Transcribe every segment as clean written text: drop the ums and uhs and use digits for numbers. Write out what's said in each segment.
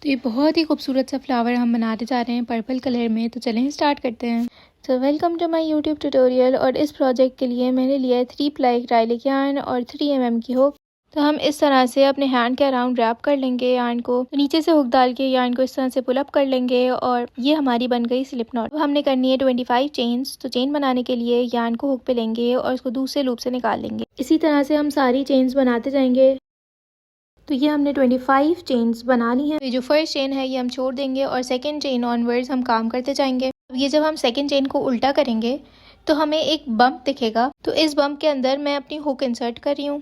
तो ये बहुत ही खूबसूरत सा फ्लावर हम बनाते जा रहे हैं पर्पल कलर में। तो चलें स्टार्ट करते हैं। तो welcome to my YouTube tutorial. और इस प्रोजेक्ट के लिए मैंने लिया है 3 प्लाई एक्राइलिक यार्न और 3 mm की हुक। तो हम इस तरह से अपने हैंड के अराउंड रैप कर लेंगे यार्न को। तो नीचे से हुक डाल के यार्न को इस तरह से पुल अप कर लेंगे और ये हमारी बन गई स्लिप नॉट। तो हमने करनी है 25 चेन्स। तो चेन बनाने के लिए यार्न को हुक पे लेंगे और उसको दूसरे लूप से निकाल लेंगे। इसी तरह से हम सारी चेन्स बनाते जाएंगे। तो ये हमने 25 चेन्स बना ली है। ये जो फर्स्ट चेन है ये हम छोड़ देंगे और सेकंड चेन ऑनवर्ड्स हम काम करते जाएंगे। अब ये जब हम सेकंड चेन को उल्टा करेंगे तो हमें एक बम्प दिखेगा। तो इस बम्प के अंदर मैं अपनी हुक इंसर्ट कर रही हूँ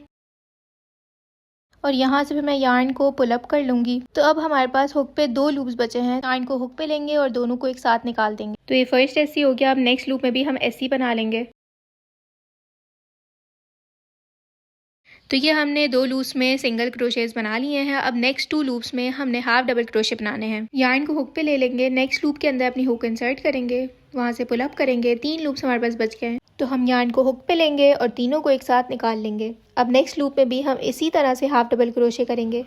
और यहाँ से भी मैं यार्न को पुल अप कर लूंगी। तो अब हमारे पास हुक पे 2 लूप्स बचे हैं। यार्न को हुक पे लेंगे और दोनों को एक साथ निकाल देंगे। तो ये फर्स्ट ऐसी हो गया। अब नेक्स्ट लूप में भी हम ऐसी बना लेंगे। तो ये हमने 2 लूप्स में सिंगल क्रोशेस बना लिए हैं। अब नेक्स्ट 2 लूप्स में हमने हाफ डबल क्रोशे बनाने हैं। यार्न को हुक पे ले लेंगे। नेक्स्ट लूप के अंदर अपनी हुक इंसर्ट करेंगे, वहां से पुल अप करेंगे। 3 लूप्स हमारे पास बच गए हैं। तो हम यार्न को हुक पे लेंगे और तीनों को एक साथ निकाल लेंगे। अब नेक्स्ट लूप में भी हम इसी तरह से हाफ डबल क्रोशे करेंगे।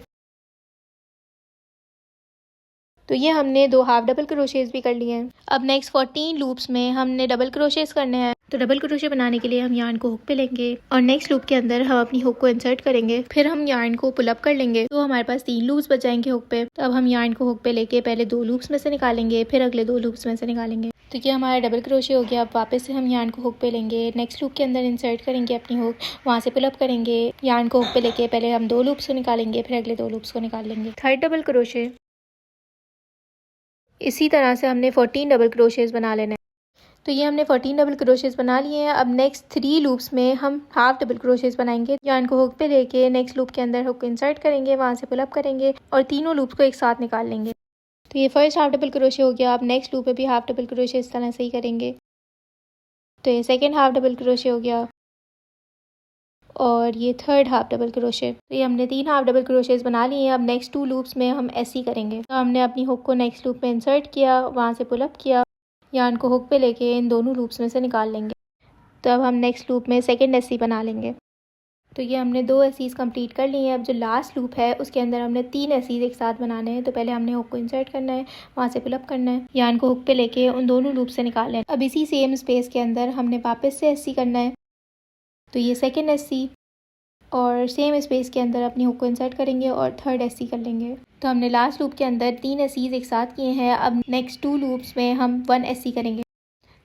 तो ये हमने 2 हाफ डबल क्रोशेस भी कर लिए हैं। अब नेक्स्ट 14 लूप्स में हमने डबल क्रोशेस करने हैं। तो डबल क्रोशे बनाने के लिए हम यार्न को हुक पे लेंगे और नेक्स्ट लूप के अंदर हम अपनी हुक को इंसर्ट करेंगे। फिर हम यार्न को पुल अप कर लेंगे। तो हमारे पास 3 लूप्स बच जाएंगे हुक पे। तो अब हम यार्न को हुक पे लेके पहले 2 लूप्स में से निकालेंगे, फिर अगले 2 लूप्स में से निकालेंगे। तो ये हमारा डबल क्रोशे हो गया। अब वापस से हम यार्न को हुक पे लेंगे, नेक्स्ट लूप के अंदर इंसर्ट करेंगे अपनी हुक, वहाँ से पुल अप करेंगे। यार्न को हुक पे लेके पहले हम 2 लूप्स को निकालेंगे, फिर अगले 2 लूप्स को निकाल लेंगे। Third double crochet. इसी तरह से हमने 14 डबल क्रोशेस बना लेने हैं। तो ये हमने 14 डबल क्रोशेस बना लिए हैं। अब नेक्स्ट 3 लूप्स में हम हाफ डबल क्रोशेस बनाएंगे। यार्न को हुक पे लेके नेक्स्ट लूप के अंदर हुक इंसर्ट करेंगे, वहां से पुल अप करेंगे और तीनों लूप्स को एक साथ निकाल लेंगे। तो ये फर्स्ट हाफ डबल क्रोशे हो गया। अब नेक्स्ट लूप में भी हाफ डबल क्रोशे इस तरह से ही करेंगे। तो ये सेकेंड हाफ डबल क्रोशे हो गया और ये थर्ड हाफ डबल क्रोशे। तो ये हमने 3 हाफ डबल क्रोशेस बना लिए हैं। अब नेक्स्ट 2 लूप्स में हम ऐसे ही करेंगे। तो हमने अपनी हुक को नेक्स्ट लूप में इंसर्ट किया, वहां से पुल अप किया, यार्न को हुक पे लेके इन दोनों लूप्स में से निकाल लेंगे। तो अब हम नेक्स्ट लूप में सेकंड एसी बना लेंगे। तो ये हमने 2 एसीज कंप्लीट कर ली हैं। अब जो लास्ट लूप है उसके अंदर हमने 3 एसीज एक साथ बनाने हैं। तो पहले हमने हुक को इंसर्ट करना है, वहाँ से पुल अप करना है, यार्न को हुक पे लेके उन दोनों लूप से निकालना है। अब इसी सेम स्पेस के अंदर हमने वापस से एसी करना है। तो ये सेकेंड एसी और सेम स्पेस के अंदर अपनी हुक को इंसर्ट करेंगे और थर्ड एसी कर लेंगे। तो हमने लास्ट लूप के अंदर 3 एसीज एक साथ किए हैं। अब नेक्स्ट 2 लूप्स में हम 1 एसी करेंगे।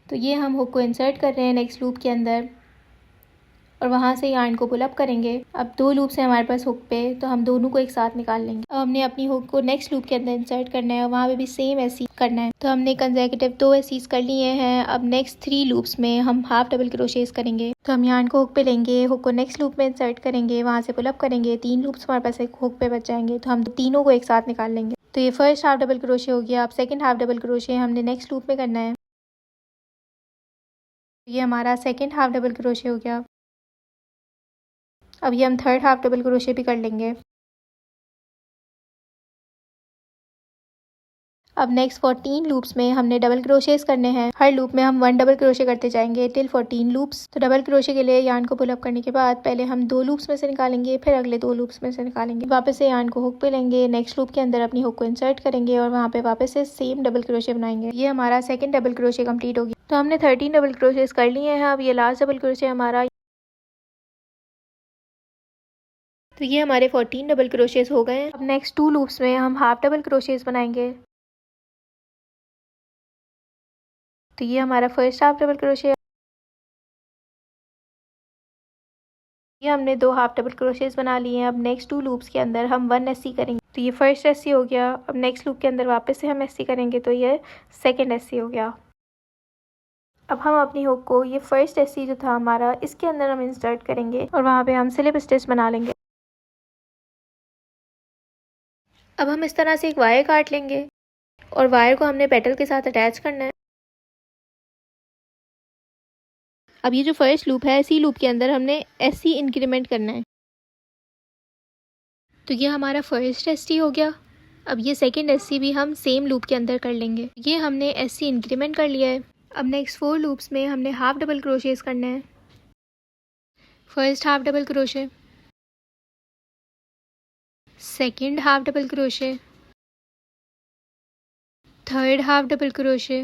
तो ये हम हुक को इंसर्ट कर रहे हैं नेक्स्ट लूप के अंदर और वहाँ से यार्न को पुल अप करेंगे। अब 2 लूप्स हैं हमारे पास हुक पे, तो हम दोनों को एक साथ निकाल लेंगे। अब हमने अपनी हुक को नेक्स्ट लूप के अंदर इंसर्ट करना है और वहाँ पे भी सेम ऐसी करना है। तो हमने कंसेक्यूटिव 2 एसीज कर लिए हैं। अब नेक्स्ट 3 लूप्स में हम हाफ डबल क्रोशेस करेंगे। तो हम यार्न को हुक पे लेंगे, हुक को नेक्स्ट लूप में इंसर्ट करेंगे, वहाँ से पुल अप करेंगे। 3 लूप्स हमारे पास एक हुक पे बच जाएंगे। तो हम तीनों को एक साथ निकाल लेंगे। तो ये फर्स्ट हाफ डबल क्रोशे हो गया। अब सेकेंड हाफ डबल क्रोशे हमने नेक्स्ट लूप में करना है। ये हमारा सेकेंड हाफ डबल क्रोशे हो गया। अब ये हम थर्ड हाफ डबल क्रोशे भी कर लेंगे। अब नेक्स्ट 14 लूप्स में हमने डबल क्रोशेस करने हैं। हर लूप में हम 1 डबल क्रोशे करते जाएंगे टिल 14 लूप्स। तो डबल क्रोशे के लिए यार्न को पुल अप करने के बाद पहले हम 2 लूप्स में से निकालेंगे, फिर अगले 2 लूप्स में से निकालेंगे। वापस से यार्न को हुक पे लेंगे, नेक्स्ट लूप के अंदर अपनी हुक को इंसर्ट करेंगे और वहाँ पे वापस से सेम डबल क्रोशे बनाएंगे। ये हमारा सेकेंड डबल क्रोशे कंप्लीट हो गया। तो हमने 13 डबल क्रोशेस कर लिए हैं। अब ये लास्ट डबल क्रोशे हमारा। तो ये हमारे 14 डबल क्रोशेस हो गए हैं। अब नेक्स्ट 2 लूप्स में हम हाफ डबल क्रोशेस बनाएंगे। तो ये हमारा फर्स्ट हाफ डबल क्रोशे। ये हमने 2 हाफ डबल क्रोशेस बना लिए हैं। अब नेक्स्ट 2 लूप्स के अंदर हम 1 एसी करेंगे। तो ये फर्स्ट एसी हो गया। अब नेक्स्ट लूप के अंदर वापस से हम एसी करेंगे। तो ये सेकंड एसी हो गया। अब हम अपनी हुक को ये फर्स्ट एसी जो था हमारा, इसके अंदर हम इंसर्ट करेंगे और वहाँ पे हम स्लिप स्टिच बना लेंगे। अब हम इस तरह से एक वायर काट लेंगे और वायर को हमने पेटल के साथ अटैच करना है। अब ये जो फर्स्ट लूप है, इसी लूप के अंदर हमने एसी इंक्रीमेंट करना है। तो ये हमारा फर्स्ट एसटी हो गया। अब ये सेकंड एससी भी हम सेम लूप के अंदर कर लेंगे। ये हमने एससी इंक्रीमेंट कर लिया है। अब नेक्स्ट 4 लूप्स में हमने हाफ डबल क्रोशेस करना है। First half double crochet, second half double crochet, third half double crochet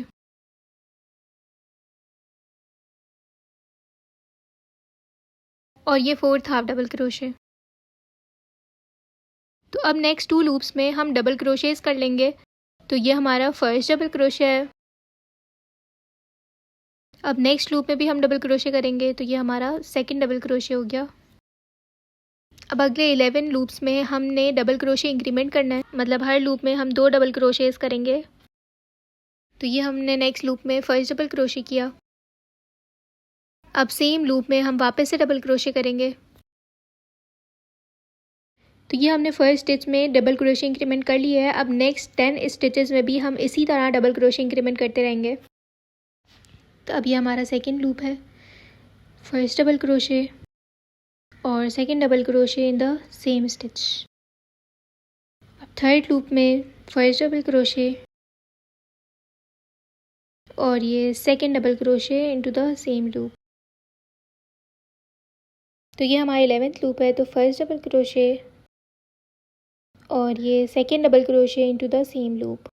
और ये फोर्थ हाफ डबल क्रोशे। तो अब नेक्स्ट 2 लूप्स में हम डबल क्रोशेस कर लेंगे। तो ये हमारा फर्स्ट डबल क्रोशे है। अब नेक्स्ट लूप में भी हम डबल क्रोशे करेंगे, तो ये हमारा सेकंड डबल क्रोशे हो गया। अब अगले 11 लूप्स में हमने डबल क्रोशे इंक्रीमेंट करना है, मतलब हर लूप में हम 2 डबल क्रोशेस करेंगे। तो ये हमने नेक्स्ट लूप में फर्स्ट डबल क्रोशे किया। अब सेम लूप में हम वापस से डबल क्रोशे करेंगे। तो ये हमने फर्स्ट स्टिच में डबल क्रोशे इंक्रीमेंट कर लिया है। अब नेक्स्ट 10 स्टिचेस में भी हम इसी तरह डबल क्रोशे इंक्रीमेंट करते रहेंगे। तो अब ये हमारा सेकंड लूप है, फर्स्ट डबल क्रोशे और second double crochet in the same stitch. अब थर्ड लूप में फर्स्ट डबल क्रोशे और ये second double crochet into the same loop. तो ये हमारा 11th लूप है, तो फर्स्ट डबल क्रोशे और ये second double crochet into the same loop.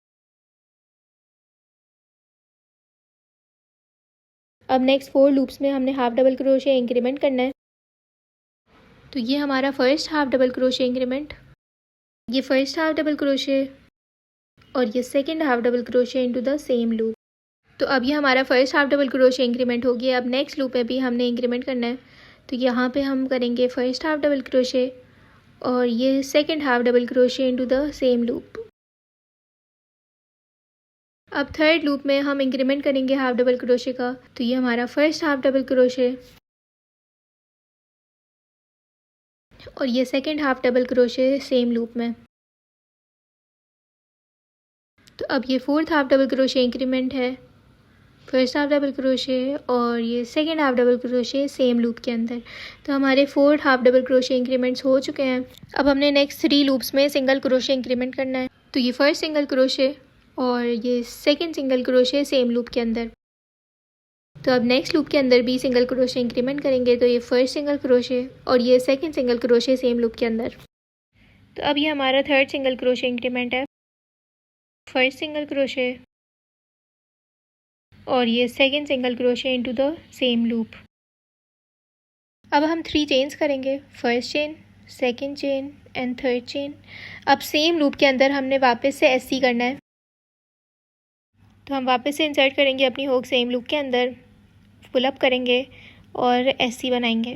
अब नेक्स्ट 4 लूप्स में हमने हाफ डबल क्रोशे इंक्रीमेंट करना है। तो ये हमारा first half double crochet increment, ये फर्स्ट हाफ डबल क्रोशे और ये second half double crochet into the same loop. तो अब ये हमारा first half double crochet increment हो गया। अब नेक्स्ट लूप में भी हमने इंक्रीमेंट करना है। तो यहाँ पे हम करेंगे फर्स्ट हाफ डबल क्रोशे और ये second half double crochet into the same loop. अब थर्ड लूप में हम इंक्रीमेंट करेंगे हाफ डबल क्रोशे का। तो ये हमारा फर्स्ट हाफ डबल क्रोशे और ये second half double crochet same loop में। तो अब ये fourth half double crochet increment है, फर्स्ट हाफ डबल क्रोशे और ये second half double crochet same loop के अंदर। तो हमारे fourth half double crochet increments हो चुके हैं। अब हमने नेक्स्ट 3 लूप्स में सिंगल क्रोशे इंक्रीमेंट करना है। तो ये फर्स्ट सिंगल क्रोशे और ये second single crochet same loop के अंदर। तो अब नेक्स्ट लूप के अंदर भी सिंगल क्रोशे इंक्रीमेंट करेंगे। तो ये फर्स्ट सिंगल क्रोशे और ये second single crochet same loop के अंदर। तो अब ये हमारा थर्ड सिंगल क्रोशे इंक्रीमेंट है, फर्स्ट सिंगल क्रोशे और ये second single crochet into the same loop. अब हम 3 चेन्स करेंगे, first chain, second chain and third chain. अब सेम लूप के अंदर हमने वापस से एससी करना है। तो हम वापस से इंसर्ट करेंगे अपनी हुक सेम लूप के अंदर, पुल अप करेंगे और एससी बनाएंगे।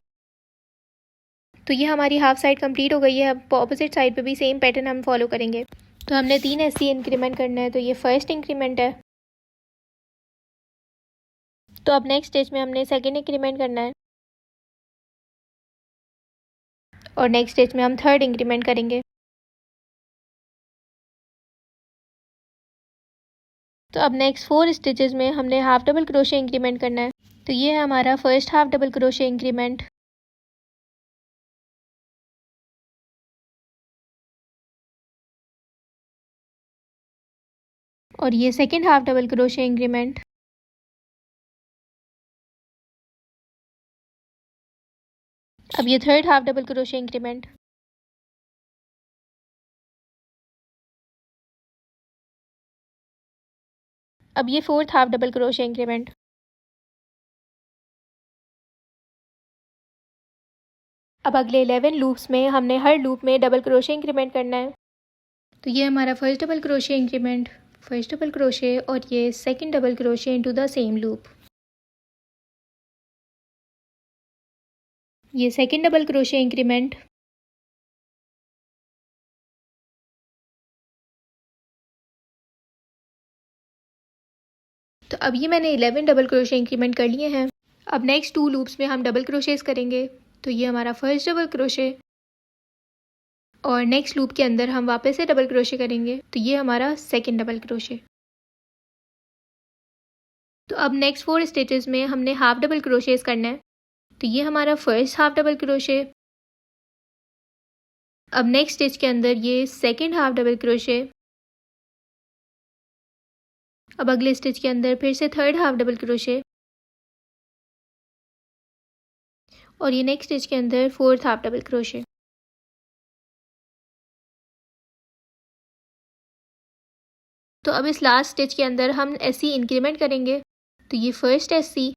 तो ये हमारी हाफ साइड कंप्लीट हो गई है। अब ऑपोजिट साइड पे भी सेम पैटर्न हम फॉलो करेंगे। तो हमने 3 एससी इंक्रीमेंट करना है। तो ये फर्स्ट इंक्रीमेंट है। तो अब नेक्स्ट स्टेज में हमने सेकंड इंक्रीमेंट करना है और नेक्स्ट स्टेज में हम थर्ड इंक्रीमेंट करेंगे। तो अब नेक्स्ट 4 स्टिचेस में हमने हाफ डबल क्रोशे इंक्रीमेंट करना है। तो ये है हमारा first half double crochet increment और ये second half double crochet increment. अब ये third half double crochet increment. अब ये fourth half double crochet increment. अब अगले 11 लूप्स में हमने हर लूप में डबल क्रोशे इंक्रीमेंट करना है। तो ये हमारा first double crochet increment, first double crochet और ये second double crochet into the same loop. ये सेकंड डबल क्रोशे इंक्रीमेंट तो अब ये मैंने 11 डबल क्रोशे इंक्रीमेंट कर लिए हैं। अब नेक्स्ट 2 लूप्स में हम डबल क्रोशेस करेंगे। तो ये हमारा फर्स्ट डबल क्रोशे और नेक्स्ट लूप के अंदर हम वापस से डबल क्रोशे करेंगे। तो ये हमारा सेकंड डबल क्रोशे। तो अब नेक्स्ट 4 स्टिचेस में हमने हाफ डबल क्रोशेस करना है। तो ये हमारा फर्स्ट हाफ डबल क्रोशे। अब नेक्स्ट स्टिच के अंदर ये सेकंड हाफ डबल क्रोशे। अब अगले स्टिच के अंदर फिर से थर्ड हाफ डबल क्रोशे और ये नेक्स्ट स्टिच के अंदर फोर्थ हाफ डबल क्रोशे। तो अब इस लास्ट स्टिच के अंदर हम एसी इंक्रीमेंट करेंगे। तो ये फर्स्ट एसी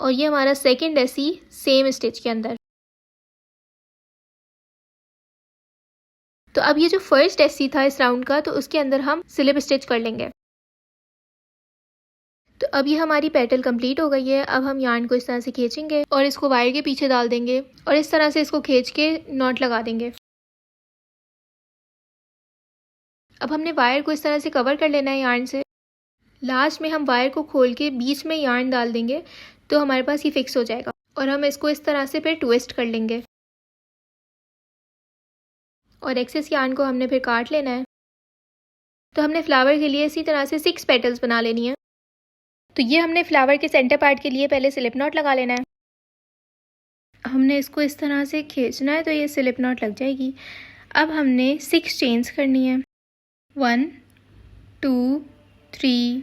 और ये हमारा सेकंड एसी सेम स्टिच के अंदर। तो अब ये जो फर्स्ट एसी था इस राउंड का, तो उसके अंदर हम स्लिप स्टिच कर लेंगे। तो अब ये हमारी पेटल कंप्लीट हो गई है। अब हम यार्न को इस तरह से खींचेंगे और इसको वायर के पीछे डाल देंगे और इस तरह से इसको खींच के नॉट लगा देंगे। अब हमने वायर को इस तरह से कवर कर लेना है यार्न से। लास्ट में हम वायर को खोल के बीच में यार्न डाल देंगे तो हमारे पास ये फिक्स हो जाएगा और हम इसको इस तरह से फिर ट्विस्ट कर लेंगे और एक्सेस यार्न को हमने फिर काट लेना है। तो हमने फ्लावर के लिए इसी तरह से 6 पेटल्स बना लेनी है। तो ये हमने फ्लावर के सेंटर पार्ट के लिए पहले स्लिप नॉट लगा लेना है। हमने इसको इस तरह से खींचना है तो ये स्लिप नॉट लग जाएगी। अब हमने 6 चेन्स करनी है। 1 2 3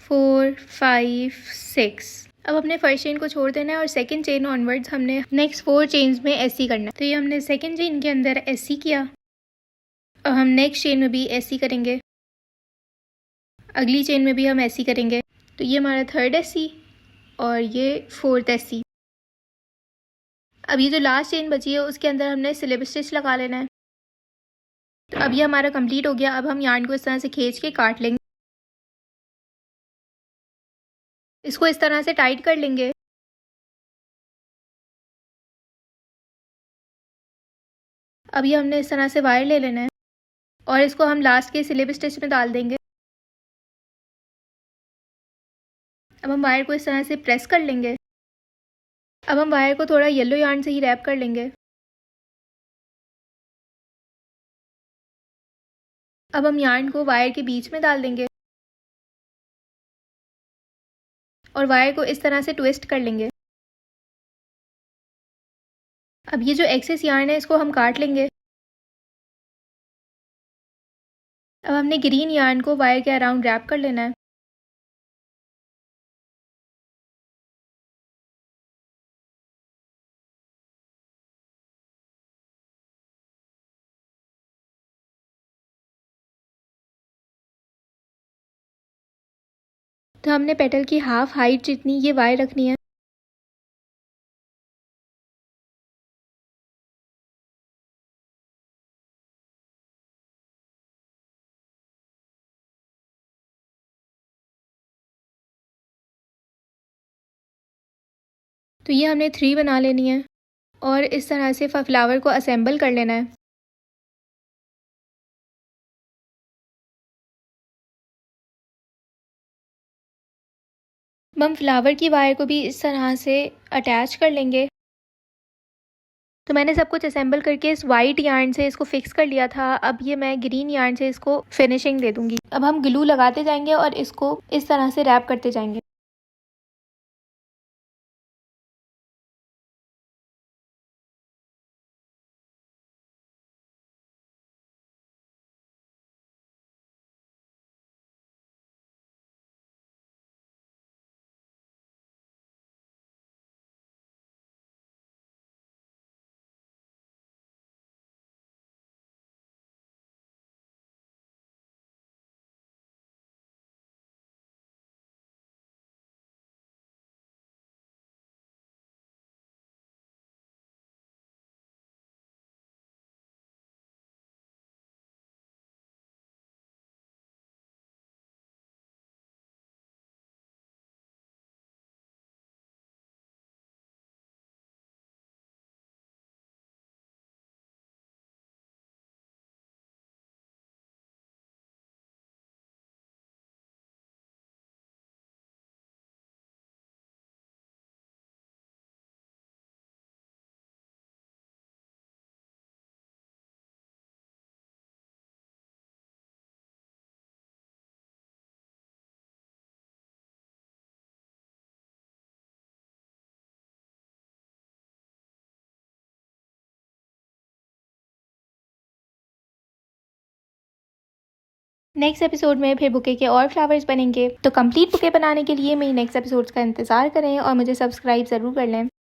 4 5 6। अब अपने फर्स्ट चेन को छोड़ देना है और सेकंड चेन ऑनवर्ड्स हमने नेक्स्ट 4 चेन्स में ऐसी करना है। तो ये हमने सेकंड चेन के अंदर ऐसी किया। अब हम नेक्स्ट चेन में भी ऐसी करेंगे, अगली चेन में भी हम ऐसी करेंगे। तो ये हमारा थर्ड ऐसी और ये फोर्थ ऐसी। अब ये जो लास्ट चेन बची है उसके अंदर हमने स्लिप स्टिच लगा लेना है। तो अब ये हमारा कंप्लीट हो गया। अब हम यार्न को इस तरह से खींच के काट लेंगे, इसको इस तरह से टाइट कर लेंगे। अब ये हमने इस तरह से वायर ले लेना है और इसको हम लास्ट के स्लिप स्टिच में डाल देंगे। अब हम वायर को इस तरह से प्रेस कर लेंगे। अब हम वायर को थोड़ा येलो यार्न से ही रैप कर लेंगे। अब हम यार्न को वायर के बीच में डाल देंगे और वायर को इस तरह से ट्विस्ट कर लेंगे। अब ये जो एक्सेस यार्न है इसको हम काट लेंगे। अब हमने ग्रीन यार्न को वायर के अराउंड रैप कर लेना है। तो हमने पेटल की हाफ हाइट जितनी ये वायर रखनी है। तो ये हमने 3 बना लेनी है और इस तरह से फ्लावर को असेंबल कर लेना है। हम फ्लावर की वायर को भी इस तरह से अटैच कर लेंगे। तो मैंने सब कुछ असेंबल करके इस वाइट यार्न से इसको फिक्स कर लिया था। अब ये मैं ग्रीन यार्न से इसको फिनिशिंग दे दूंगी। अब हम ग्लू लगाते जाएंगे और इसको इस तरह से रैप करते जाएंगे। नेक्स्ट एपिसोड में फिर बुके के और फ्लावर्स बनेंगे। तो कंप्लीट बुके बनाने के लिए मेरी नेक्स्ट एपिसोड्स का इंतज़ार करें और मुझे सब्सक्राइब ज़रूर कर लें।